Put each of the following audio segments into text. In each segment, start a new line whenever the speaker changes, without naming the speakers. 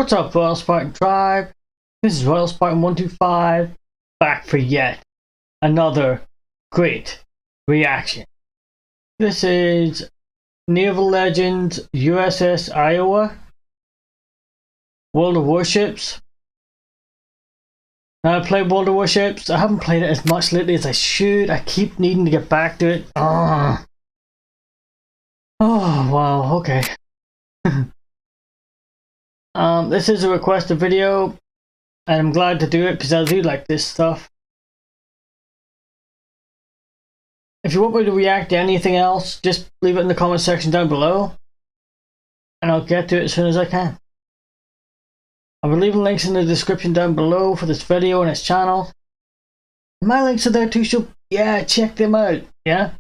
What's up, Royal Spartan Tribe? This is Royal Spartan 125, back for yet another great reaction. This is Naval Legends USS Iowa, World of Warships. Now, I play World of Warships. I haven't played it as much lately as I should. I keep needing to get back to it. Oh wow, okay. This is a requested video, and I'm glad to do it because I do like this stuff. If you want me to react to anything else, just leave it in the comment section down below, and I'll get to it as soon as I can. I'll be leaving links in the description down below for this video and its channel. My links are there too, so yeah, check them out. Yeah.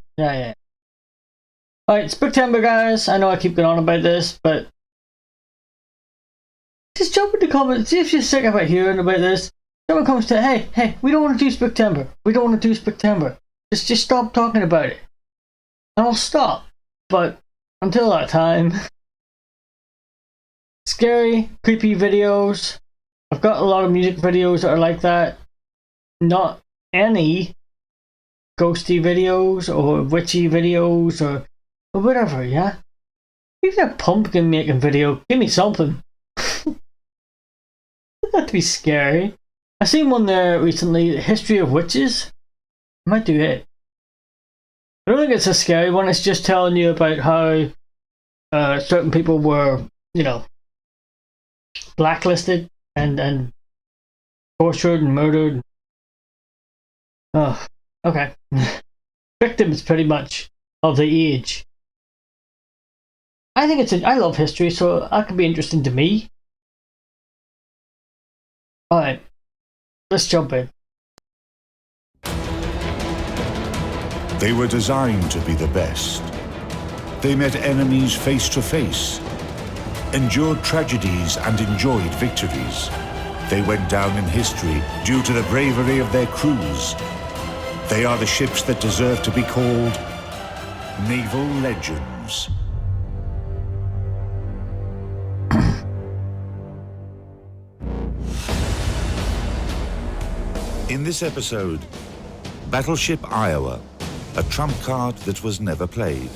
Alright, September, guys. I know I keep going on about this, but just jump in the comments. See if you're sick of hearing about this. Someone comes to, hey, we don't want to do September. We don't want to do September. Just stop talking about it. And I'll stop. But until that time, scary, creepy videos. I've got a lot of music videos that are like that. Not any ghosty videos or witchy videos or whatever, yeah? Even a pumpkin making video. Give me something. That to be scary. I seen one there recently, History of Witches. I might do it. I don't think it's a scary one. It's just telling you about how certain people were, blacklisted and tortured and murdered. Oh, okay. Victims, pretty much, of the age. I think I love history, so that could be interesting to me. Alright, let's jump in.
They were designed to be the best. They met enemies face to face, endured tragedies and enjoyed victories. They went down in history due to the bravery of their crews. They are the ships that deserve to be called Naval Legends. In this episode, Battleship Iowa, a trump card that was never played.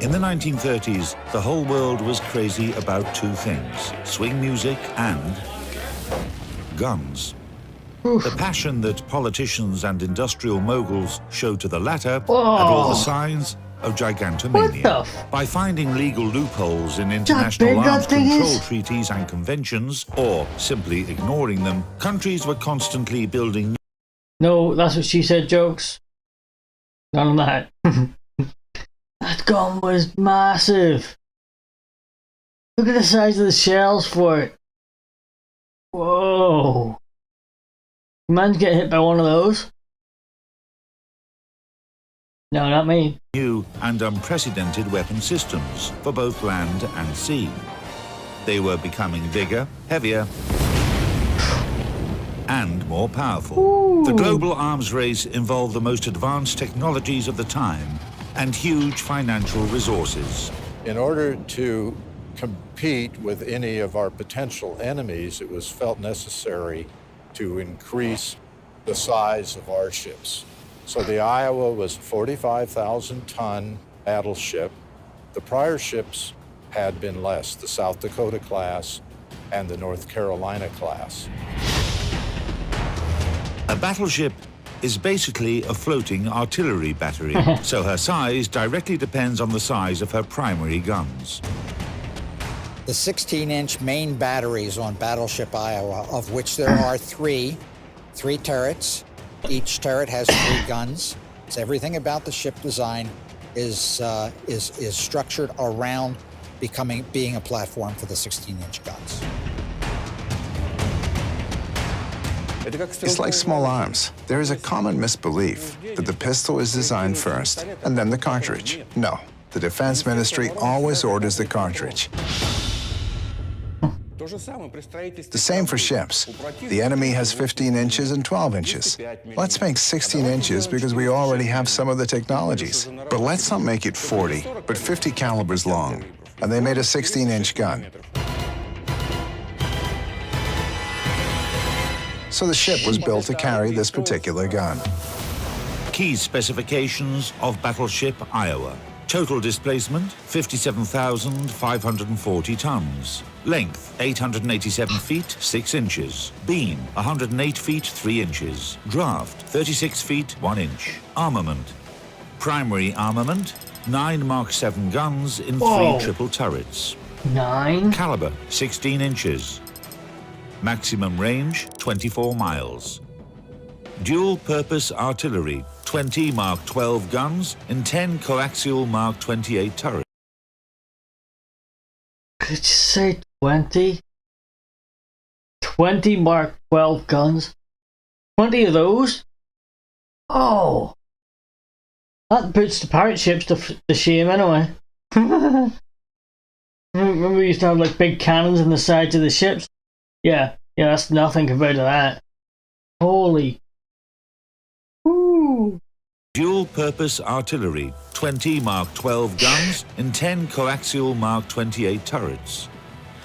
In the 1930s, the whole world was crazy about two things: swing music and guns. The passion that politicians and industrial moguls showed to the latter had all the signs of gigantomania. By finding legal loopholes in international arms control treaties and conventions, or simply ignoring them, countries were constantly building.
No, that's what she said jokes. None of that. That gun was massive. Look at the size of the shells for it. Whoa. Man's get hit by one of those. No, not me.
New and unprecedented weapon systems for both land and sea. They were becoming bigger, heavier, and more powerful. Ooh. The global arms race involved the most advanced technologies of the time and huge financial resources.
In order to compete with any of our potential enemies, it was felt necessary to increase the size of our ships. So the Iowa was a 45,000-ton battleship. The prior ships had been less, the South Dakota class and the North Carolina class.
A battleship is basically a floating artillery battery, so her size directly depends on the size of her primary guns.
The 16-inch main batteries on Battleship Iowa, of which there are three turrets. Each turret has 3 guns. So everything about the ship design is structured around being a platform for the 16-inch guns.
It's like small arms. There is a common misbelief that the pistol is designed first and then the cartridge. No, the Defense Ministry always orders the cartridge. The same for ships. The enemy has 15 inches and 12 inches. Let's make 16 inches because we already have some of the technologies. But let's not make it 40, but 50 calibers long. And they made a 16-inch gun. So the ship was built to carry this particular gun.
Key specifications of battleship Iowa. Total displacement, 57,540 tons. Length, 887 feet, 6 inches. Beam, 108 feet, 3 inches. Draft, 36 feet, 1 inch. Armament. Primary armament, 9 Mark 7 guns in 3 triple turrets.
9?
Caliber, 16 inches. Maximum range, 24 miles. Dual-purpose artillery, 20 Mark 12 guns in 10 coaxial Mark 28 turrets.
Could you say 20? 20 Mark 12 guns? 20 of those? Oh! That puts the pirate ships to shame anyway. Remember we used to have like big cannons in the sides of the ships? Yeah, that's nothing compared to that. Holy. Woo!
Dual-purpose artillery, 20 Mark 12 guns in 10 coaxial Mark 28 turrets.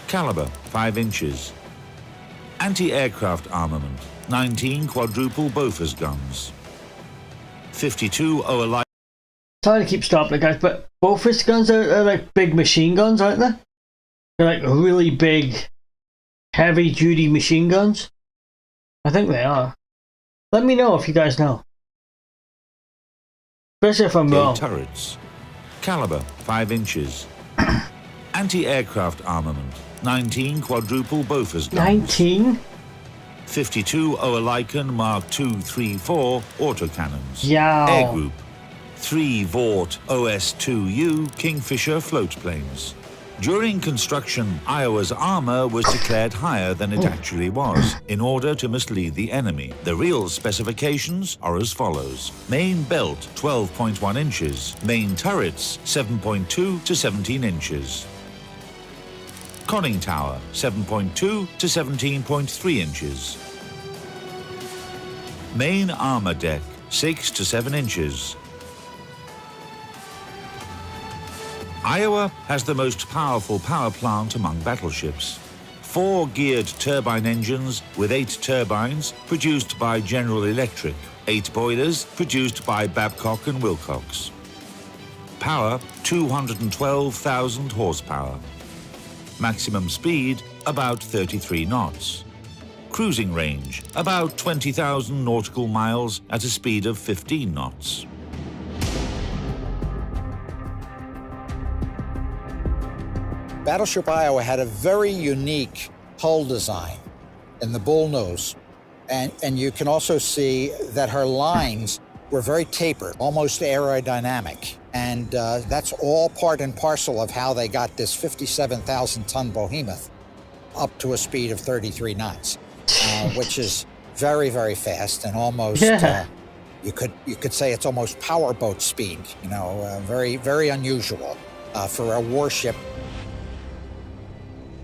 Caliber, 5 inches. Anti-aircraft armament, 19 quadruple Bofors guns. 52 Oerlikon.
Sorry to keep stopping guys, but Bofors guns are like big machine guns, aren't they? They're like really big, heavy-duty machine guns. I think they are. Let me know if you guys know. Especially if I'm wrong.
Turrets. Caliber, 5 inches. Anti-aircraft armament, 19 quadruple Bofors guns.
19?
52 Oerlikon Mark 234 autocannons.
Yeah.
Air group, 3 Vought OS-2U Kingfisher floatplanes. During construction, Iowa's armor was declared higher than it actually was, in order to mislead the enemy. The real specifications are as follows. Main belt, 12.1 inches. Main turrets, 7.2 to 17 inches. Conning tower, 7.2 to 17.3 inches. Main armor deck, 6 to 7 inches. Iowa has the most powerful power plant among battleships. 4 geared turbine engines with 8 turbines produced by General Electric, 8 boilers produced by Babcock and Wilcox. Power, 212,000 horsepower. Maximum speed, about 33 knots. Cruising range, about 20,000 nautical miles at a speed of 15 knots.
Battleship Iowa had a very unique hull design in the bullnose. And you can also see that her lines were very tapered, almost aerodynamic. And that's all part and parcel of how they got this 57,000-ton behemoth up to a speed of 33 knots, which is very, very fast and almost, you could say it's almost powerboat speed, very, very unusual for a warship.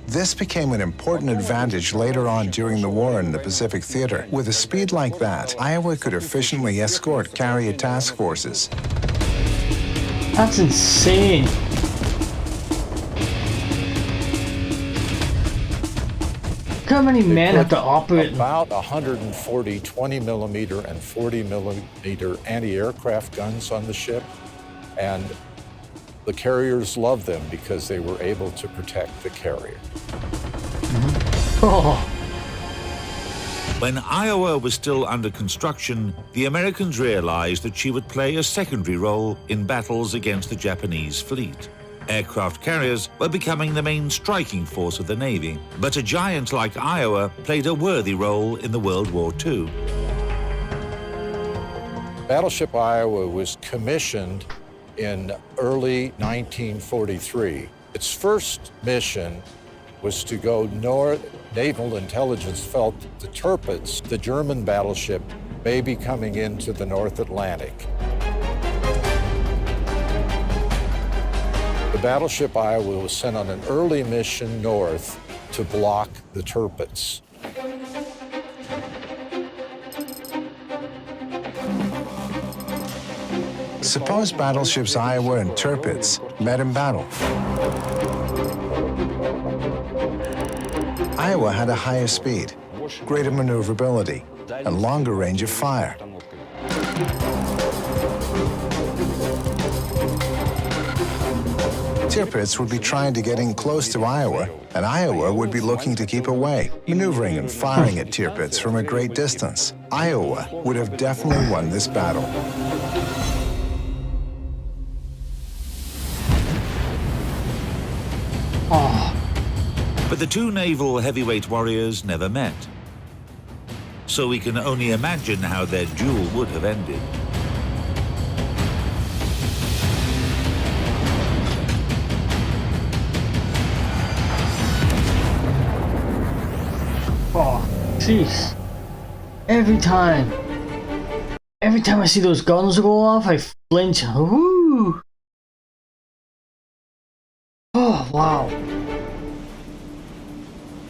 This became an important advantage later on during the war in the Pacific Theater. With a speed like that, Iowa could efficiently escort carrier task forces.
That's insane. Look how many men have to operate.
About 140 20-millimeter and 40-millimeter anti-aircraft guns on the ship, and the carriers loved them because they were able to protect the carrier.
Oh.
When Iowa was still under construction, the Americans realized that she would play a secondary role in battles against the Japanese fleet. Aircraft carriers were becoming the main striking force of the Navy, but a giant like Iowa played a worthy role in the World War II.
Battleship Iowa was commissioned in early 1943. Its first mission was to go north. Naval intelligence felt that the Tirpitz, the German battleship, may be coming into the North Atlantic. The battleship Iowa was sent on an early mission north to block the Tirpitz.
Suppose battleships Iowa and Tirpitz met in battle. Iowa had a higher speed, greater maneuverability, and longer range of fire. Tirpitz would be trying to get in close to Iowa, and Iowa would be looking to keep away, maneuvering and firing at Tirpitz from a great distance. Iowa would have definitely won this battle.
But the two naval heavyweight warriors never met. So we can only imagine how their duel would have ended.
Oh, jeez. Every time I see those guns go off, I flinch. Ooh. Oh, wow.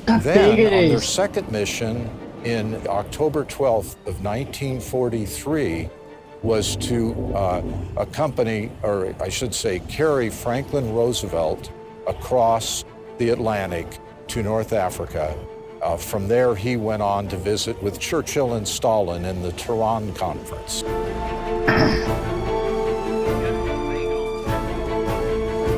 How big it
Then, on their
is.
second mission in October 12th of 1943, was to accompany, or I should say, carry Franklin Roosevelt across the Atlantic to North Africa. From there, he went on to visit with Churchill and Stalin in the Tehran Conference.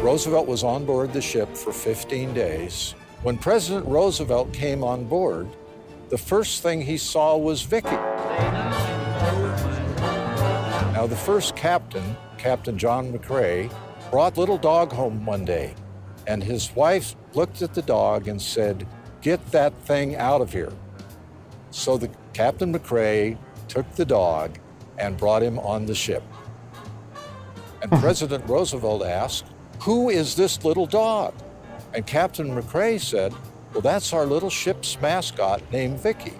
Roosevelt was on board the ship for 15 days. When President Roosevelt came on board, the first thing he saw was Vicky. Now, the first captain, Captain John McCrae, brought little dog home one day, and his wife looked at the dog and said, "Get that thing out of here." So the Captain McCrae took the dog and brought him on the ship. And President Roosevelt asked, "Who is this little dog?" And Captain McCrae said, "Well, that's our little ship's mascot named Vicky."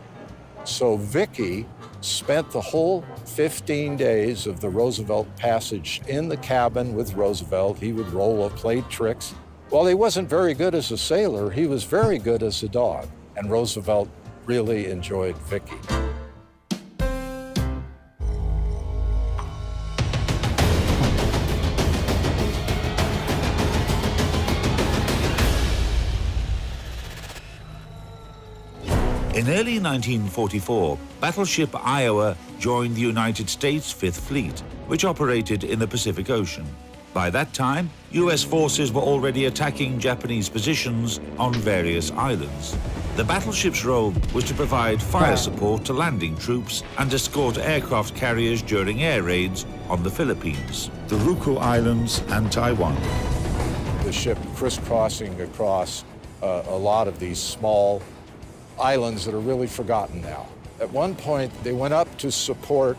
So Vicky spent the whole 15 days of the Roosevelt passage in the cabin with Roosevelt. He would roll or play tricks. While he wasn't very good as a sailor, he was very good as a dog. And Roosevelt really enjoyed Vicky.
In early 1944, battleship Iowa joined the United States Fifth Fleet, which operated in the Pacific Ocean. By that time, US forces were already attacking Japanese positions on various islands. The battleship's role was to provide fire support to landing troops and escort aircraft carriers during air raids on the Philippines, the Ryukyu Islands, and Taiwan.
The ship crisscrossing across a lot of these small islands that are really forgotten now. At one point, they went up to support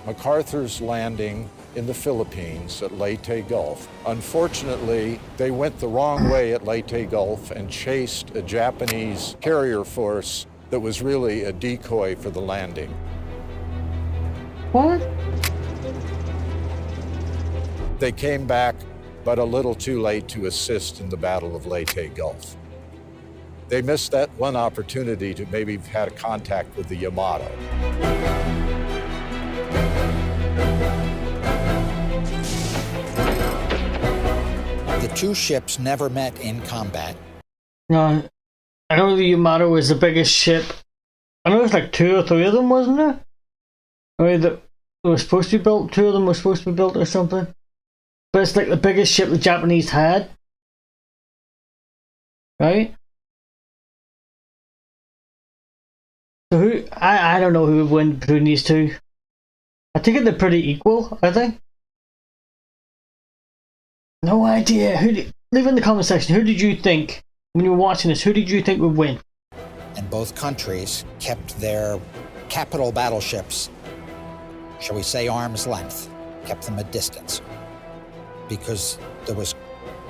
MacArthur's landing in the Philippines at Leyte Gulf. Unfortunately, they went the wrong way at Leyte Gulf and chased a Japanese carrier force that was really a decoy for the landing.
What?
They came back, but a little too late to assist in the Battle of Leyte Gulf. They missed that one opportunity to maybe have had a contact with the Yamato.
The two ships never met in combat.
No, I know the Yamato was the biggest ship. I know there's like 2 or 3 of them, wasn't there? I mean, that were supposed to be built. 2 of them were supposed to be built or something. But it's like the biggest ship the Japanese had, right? So who? I don't know who would win between these two. I think they're pretty equal. I think. No idea. Leave in the comment section. Who did you think when you were watching this? Who did you think would win?
And both countries kept their capital battleships, shall we say, arm's length, kept them at distance, because there was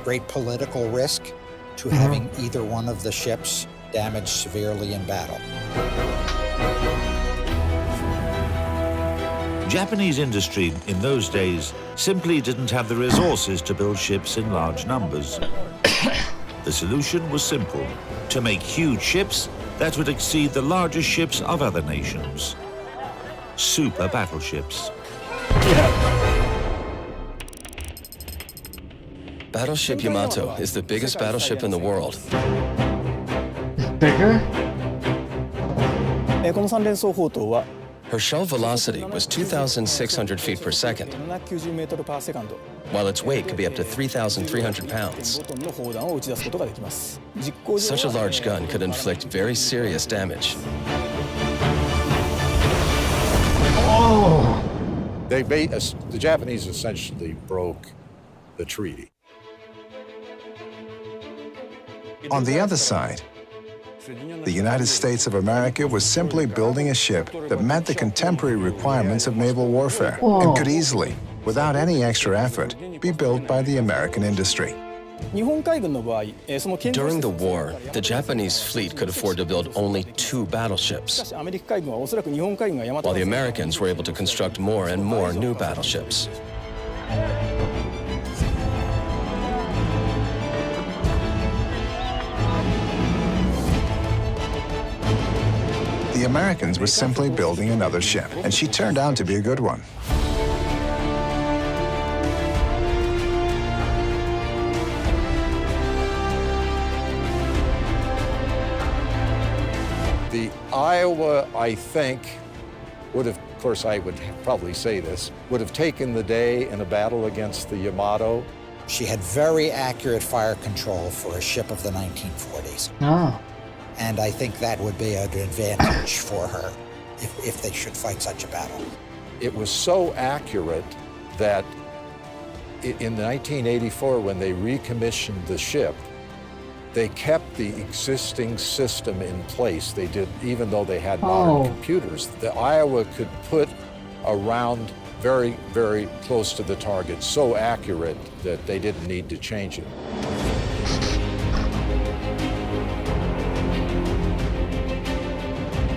great political risk to having either one of the ships damaged severely in battle.
Japanese industry in those days simply didn't have the resources to build ships in large numbers. The solution was simple: to make huge ships that would exceed the largest ships of other nations. Super battleships.
Battleship Yamato is the biggest battleship in the world.
Bigger?
この3連装砲塔は
Her shell velocity was 2,600 feet per second,
790メートルパーセカンド
while its weight could be up to 3,300 pounds.
5トンの砲弾を撃ち出すことができます。実行上
Such a
は
large gun could inflict very serious damage.
Oh!
The Japanese essentially broke the treaty.
On the other side, the United States of America was simply building a ship that met the contemporary requirements of naval warfare and could easily, without any extra effort, be built by the American industry.
日本海軍の場合、その建造
During
施
the
設
war, the Japanese fleet could afford to build only 2
しか
battleships,
しアメリカ海軍はおそらく日本海軍が大和
while the Americans were able to construct more and more new battleships.
The Americans were simply building another ship, and she turned out to be a good one.
The Iowa, I think, would have, of course, I would probably say this, would have taken the day in a battle against the Yamato.
She had very accurate fire control for a ship of the 1940s.
Oh.
And I think that would be an advantage for her if they should fight such a battle.
It was so accurate that in 1984, when they recommissioned the ship, they kept the existing system in place. They did, even though they had modern computers. The Iowa could put a round very, very close to the target, so accurate that they didn't need to change it.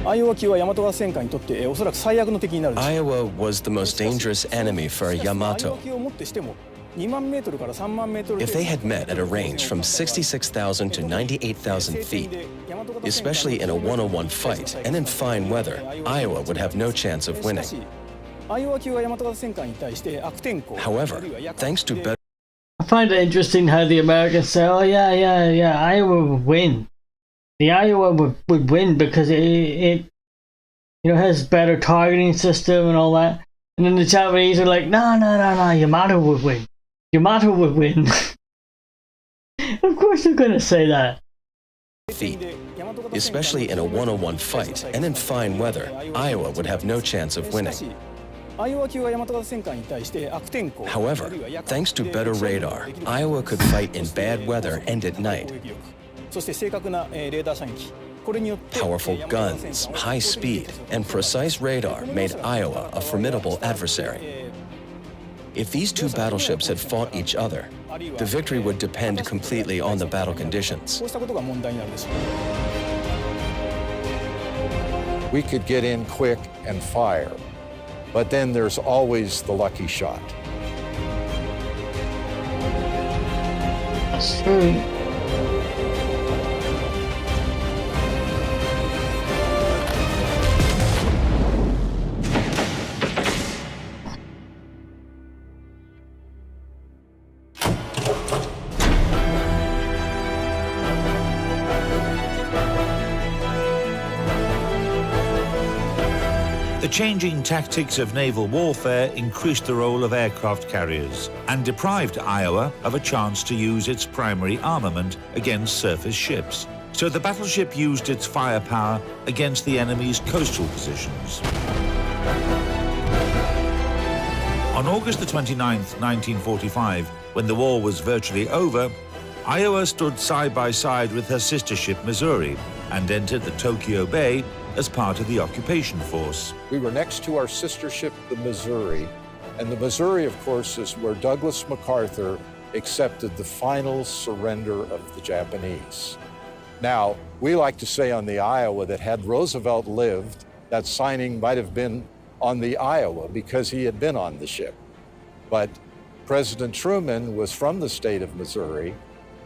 Iowa 級は大和川戦艦にとっておそらく最悪の敵になるでしょう。
Iowa was the most dangerous enemy for a Yamato.
級をもってしても2万メートルから3万メートル
If they had met at a range from 66,000 to 98,000 feet, especially in a one-on-one fight and in fine weather, Iowa would have no chance of winning.
アイオワ級は大和川戦艦に対して悪天候
However, thanks to better
I find it interesting how the Americans say, oh yeah, Iowa would win. The Iowa would win because it has better targeting system and all that. And then the Japanese are like, no, Yamato would win. Yamato would win. Of course they're going to say that.
feet, especially in a one-on-one fight and in fine weather, Iowa would have no chance of winning.
アイオワ級は大和川戦艦に対して悪天候
However, thanks to better radar, Iowa could fight in bad weather and at night.
そして正確なレーダー射撃これによって
Powerful guns, high speed, and precise radar made Iowa a formidable adversary. If these two battleships had fought each other, the victory would depend completely on the battle conditions.
こうしたことが問題になるでしょう
We could get in quick and fire, but then there's always the lucky shot.
That's true.
The changing tactics of naval warfare increased the role of aircraft carriers and deprived Iowa of a chance to use its primary armament against surface ships. So the battleship used its firepower against the enemy's coastal positions. On August the 29th, 1945, when the war was virtually over, Iowa stood side by side with her sister ship Missouri and entered the Tokyo Bay as part of the occupation force.
We were next to our sister ship, the Missouri, and the Missouri, of course, is where Douglas MacArthur accepted the final surrender of the Japanese. Now, we like to say on the Iowa that had Roosevelt lived, that signing might have been on the Iowa because he had been on the ship. But President Truman was from the state of Missouri,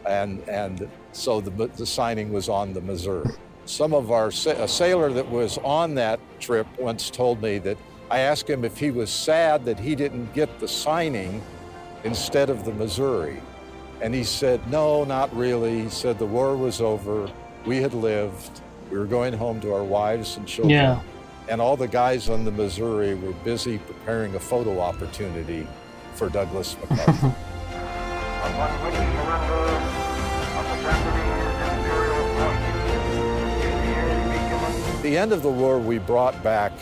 and so the signing was on the Missouri. Some of a sailor that was on that trip once told me that I asked him if he was sad that he didn't get the signing instead of the Missouri. And he said, no, not really. He said the war was over, we had lived, we were going home to our wives and children.
Yeah.
And all the guys on the Missouri were busy preparing a photo opportunity for Douglas MacArthur. At the end of the war, we brought back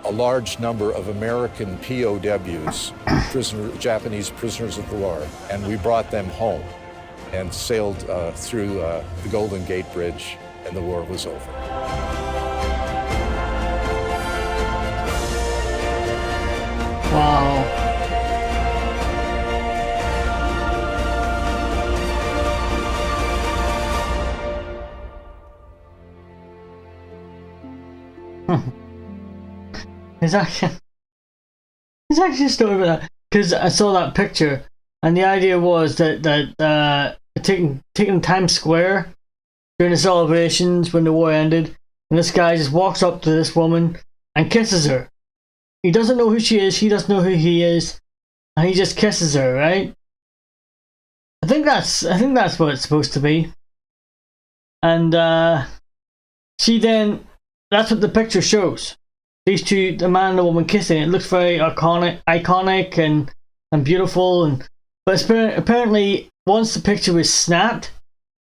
a large number of American POWs, Japanese prisoners of war, and we brought them home and sailed through the Golden Gate Bridge, and the war was over.
Wow. There's actually a story about that, because I saw that picture, and the idea was that taking Times Square during the celebrations when the war ended, and this guy just walks up to this woman and kisses her. He doesn't know who she is, she doesn't know who he is, and he just kisses her, right? I think that's what it's supposed to be. And she then, that's what the picture shows. These two, the man and the woman kissing. It looks very iconic and beautiful. But apparently, once the picture was snapped,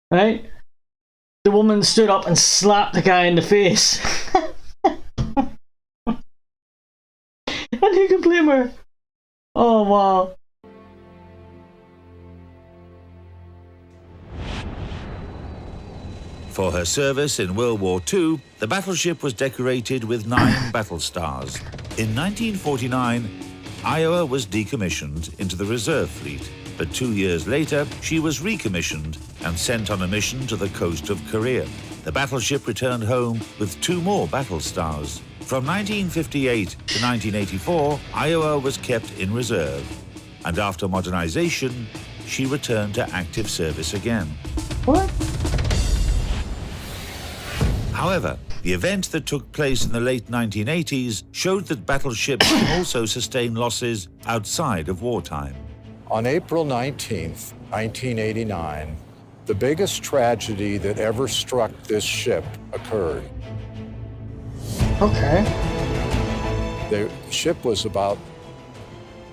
right, the woman stood up and slapped the guy in the face. And who can blame her? Oh, wow.
For her service in World War II, the battleship was decorated with 9 battle stars. In 1949, Iowa was decommissioned into the reserve fleet, but 2 years later, she was recommissioned and sent on a mission to the coast of Korea. The battleship returned home with 2 more battle stars. From 1958 to 1984, Iowa was kept in reserve, and after modernization, she returned to active service again.
What?
However, the event that took place in the late 1980s showed that battleships can also sustain losses outside of wartime.
On April 19th, 1989, the biggest tragedy that ever struck this ship occurred.
Okay.
The ship was about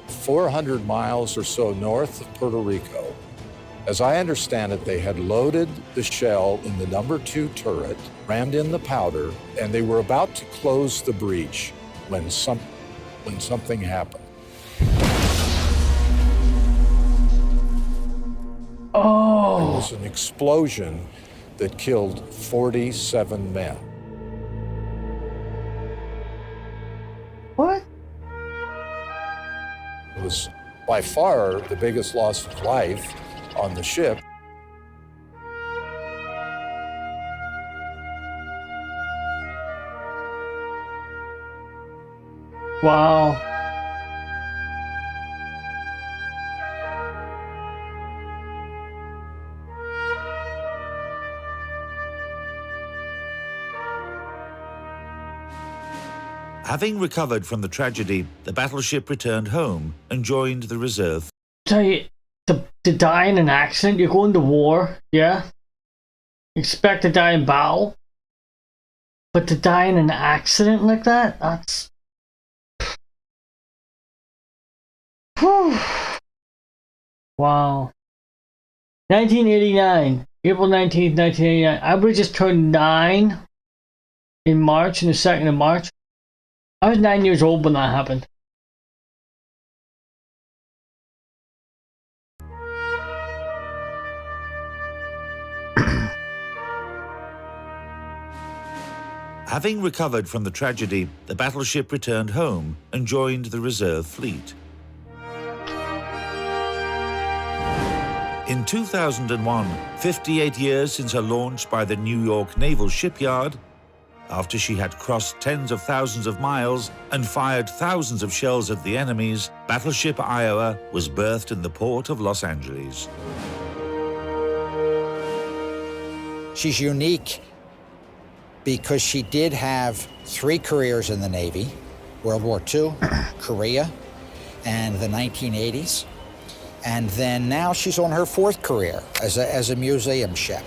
400 miles or so north of Puerto Rico. As I understand it, they had loaded the shell in the number 2 turret, rammed in the powder, and they were about to close the breach when something happened.
Oh.
There was an explosion that killed 47 men.
What?
It was by far the biggest loss of life on the ship.
Wow.
Having recovered from the tragedy, the battleship returned home and joined the reserve.
Tell you, to die in an accident, you're going to war, yeah? You expect to die in battle. But to die in an accident like that, that's... Whew. Wow. 1989. April 19th, 1989. I would have just turned 9 in March, on the 2nd of March. I was 9 years old when that happened.
Having recovered from the tragedy, the battleship returned home and joined the reserve fleet. In 2001, 58 years since her launch by the New York Naval Shipyard, after she had crossed tens of thousands of miles and fired thousands of shells at the enemies, battleship Iowa was berthed in the port of Los Angeles.
She's unique because she did have 3 careers in the Navy: World War II, Korea, and the 1980s. And then now she's on her 4th career as a museum chef.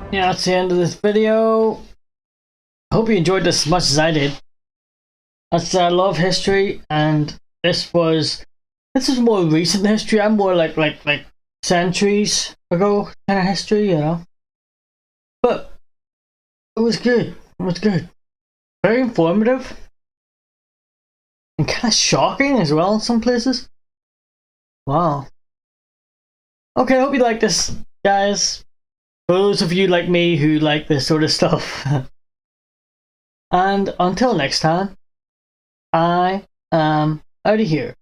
Yeah, that's the end of this video. I hope you enjoyed this as much as I did. I love history, and this is more recent history. I'm more like centuries ago kind of history, you know. But it was good. It was good. Very informative. And kind of shocking as well in some places. Wow. Okay, I hope you like this, guys. For those of you like me who like this sort of stuff. And until next time, I am out of here.